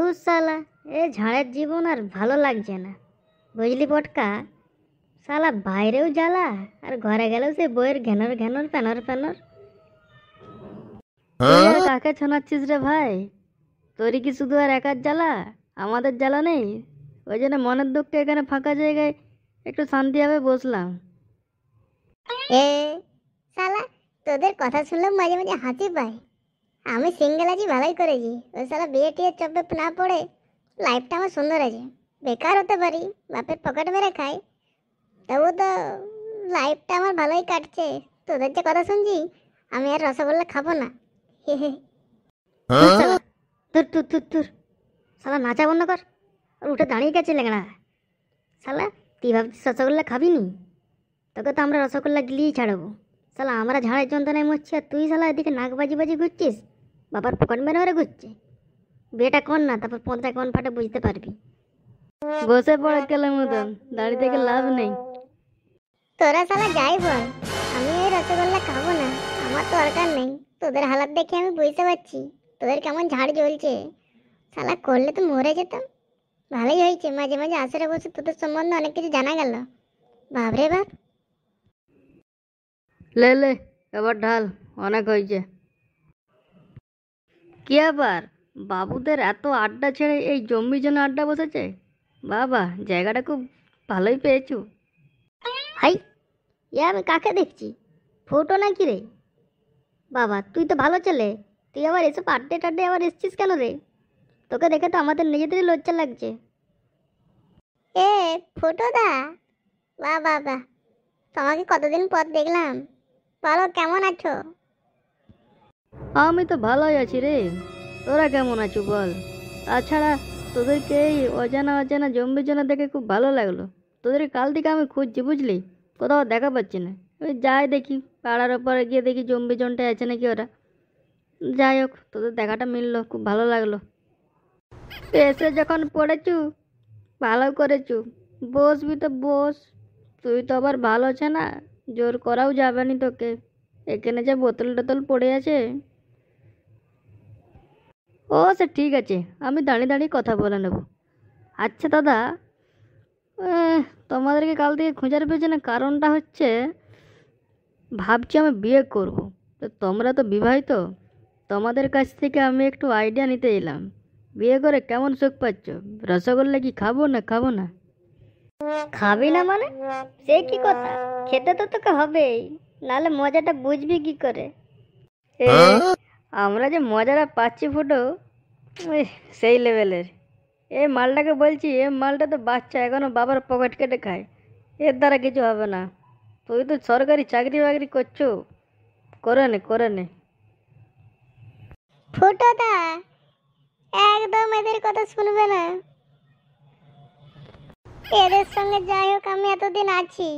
ধুর শালা, এ ঝাড়ের জীবন আর ভালো লাগছে না, বুঝলি পটকা। শালা বাইরেও জ্বালা আর ঘরে গেলেও সে বইয়ের ঘ্যানর ঘ্যানর প্যানর প্যানর। তুই আর কাকে শোনাচ্ছিস রে ভাই? তোরই কি শুধু আর একার জ্বালা? আমাদের জ্বালা নেই? ওই জন্য মনের দুঃখে এখানে ফাঁকা জায়গায় একটু শান্তিভাবে বসলাম। এ শালা, তোদের কথা শুনলাম মাঝে মাঝে হাসি পায়। আমি সিঙ্গেল আছি, ভালোই করেছি। ওই শালা বিয়ে টিয়ে চব্বে না পড়ে লাইফটা আমার সুন্দর আছে। বেকার হতে পারি, বাপের পকেট মেরে খাই, তবু তো লাইফটা আমার ভালোই কাটছে। তোদের যে কথা শুনছি, আমি আর রসগোল্লা খাবো না। হে হে। ধুর শালা, ধুর ধুর ধুর ধুর। শালা নাচা বন্ধ কর আর উঠে দাঁড়িয়ে গেছে লেগড়া। শালা তুই ভাবছিস রসগোল্লা খাবি নি? তোকে তো আমরা রসগোল্লা গিলিয়ে ছাড়বো। শালা আমরা ঝাড়ের যন্ত্রণায় মরছি আর তুই শালা এদিকে নাক বাজি বাজি ঘুরছিস, বাবার পকেট মেরে মেরে ঘুরছে। বিয়েটা কর না, তারপর পথটা কোন ফাটে বুঝতে পারবি। বসে পড়ে গেলে মতন, দাঁড়িয়ে থেকে লাভ নেই। তোরা শালা যাই বল, আমি এই রসগোল্লা খাবো না। আমার তো দরকার নেই। তোদের হালাত দেখে আমি বুঝতে পারছি তোদের কেমন ঝাড় জ্বলছে। শালা করলে তো মরে যেতাম। ভালোই হয়েছে, মাঝে মাঝে আসরে বসে তোদের সম্বন্ধে অনেক কিছু জানা গেল। বাপরে বাপ। লে লে, এবার ঢাল, অনেক হয়েছে। কি আবার বাবুদের এত আড্ডা ছেড়ে এই জম্বির জন্য আড্ডা বসেছে? বাবা, জায়গাটা খুব ভালোই পেয়েছো। হাই, এ আমি কাকে দেখছি? ফোটো নাকি রে? বাবা তুই তো ভালো ছেলে, তুই আবার এসব আড্ডে টাড্ডে আবার এসছিস কেন রে? তোকে দেখে তো আমাদের নিজেদেরই লজ্জা লাগছে। এ ফুটো দা, বাহ বাহ বাহ, তোমাকে কতদিন পর দেখলাম। বলো কেমন আছো? আমি তো ভালোই আছি রে, তোরা কেমন আছো বল? তাছাড়া তোদেরকে এই অজানা অজানা জম্বির জন্য দেখে খুব ভালো লাগলো। তোদের কাল থেকে আমি খুঁজছি বুঝলি, কোথাও দেখা পাচ্ছি না। ওই যাই দেখি পাড়ার ওপরে গিয়ে দেখি জম্বি জনটায় আছে নাকি ওরা। যাই হোক, তোদের দেখাটা মিললো, খুব ভালো লাগলো। এসে যখন পড়েছু, ভালো করেছু। বসবি তো বস। তুই তো আবার ভালো আছে না, জোর করাও যাবে না তোকে। এখানে যে বোতল টোতল পড়ে আছে। ও সে ঠিক আছে, আমি দাঁড়িয়ে দাঁড়িয়ে কথা বলে নেব। আচ্ছা দাদা, তোমাদেরকে কাল থেকে খোঁজার পেছনে কারণটা হচ্ছে, ভাবছি আমি বিয়ে করব। তো তোমরা তো বিবাহিত, তোমাদের কাছ থেকে আমি একটু আইডিয়া নিতে এলাম। বিয়ে করে কেমন সুখ পাচ্ছ? রসগোল্লা কি খাবো না খাবো না? খাবি না মানে? সে কি কথা, খেতে তো তোকে হবেই, নাহলে মজাটা বুঝবি কি করে? এ, আমরা যে মজাটা পাচ্ছি ফুটো, সেই লেভেলের। এ মালটাকে বলছি, এ মালটা তো বাচ্চা, এখনো বাবার পকেট কেটে খায়। এর দ্বারা কিছু হবে না। তুই তো সরকারি চাকরি বাকরি করছো, করে নে করে নে। ফুটো দা, একদম এদের কথা শুনবে না। এদের সঙ্গে যাই হোক আমি এতদিন আছি।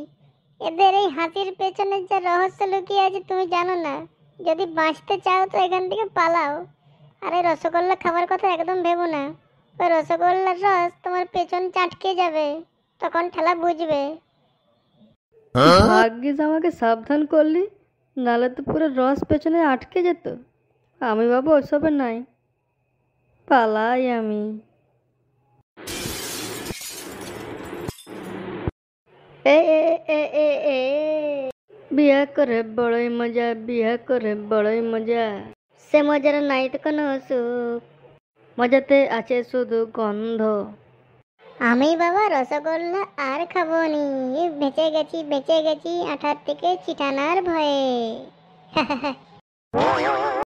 এদের এই হাসির পেছনে যে রহস্য লুকিয়ে আছে তুমি জানো না। যদি বাঁচতে চাও তো এখান থেকে পালাও। আর এই রসগোল্লা খাবার কথা একদম ভেবো না। ওই রসগোল্লার রস তোমার পেছন চাটকে যাবে, তখন ঠেলা বুঝবে। ভাগ্যিস আমাকে সাবধান করলি, নাহলে তো পুরো রস পেছনে আটকে যেত। আমি বাবু ওসবে নাই, পালাই আমি। এ এ এ এ এ বিয়ে করে বড়ই মজা, বিয়ে করে বড়ই মজা। সে মজার নাই তো কোনো সুখ, মজাতে আছে শুধু গন্ধ। আমি বাবা রসগোল্লা আর খাবো নি। বেঁচে গেছি বেঁচে গেছি আঠার থেকে চিটানার ভয়ে।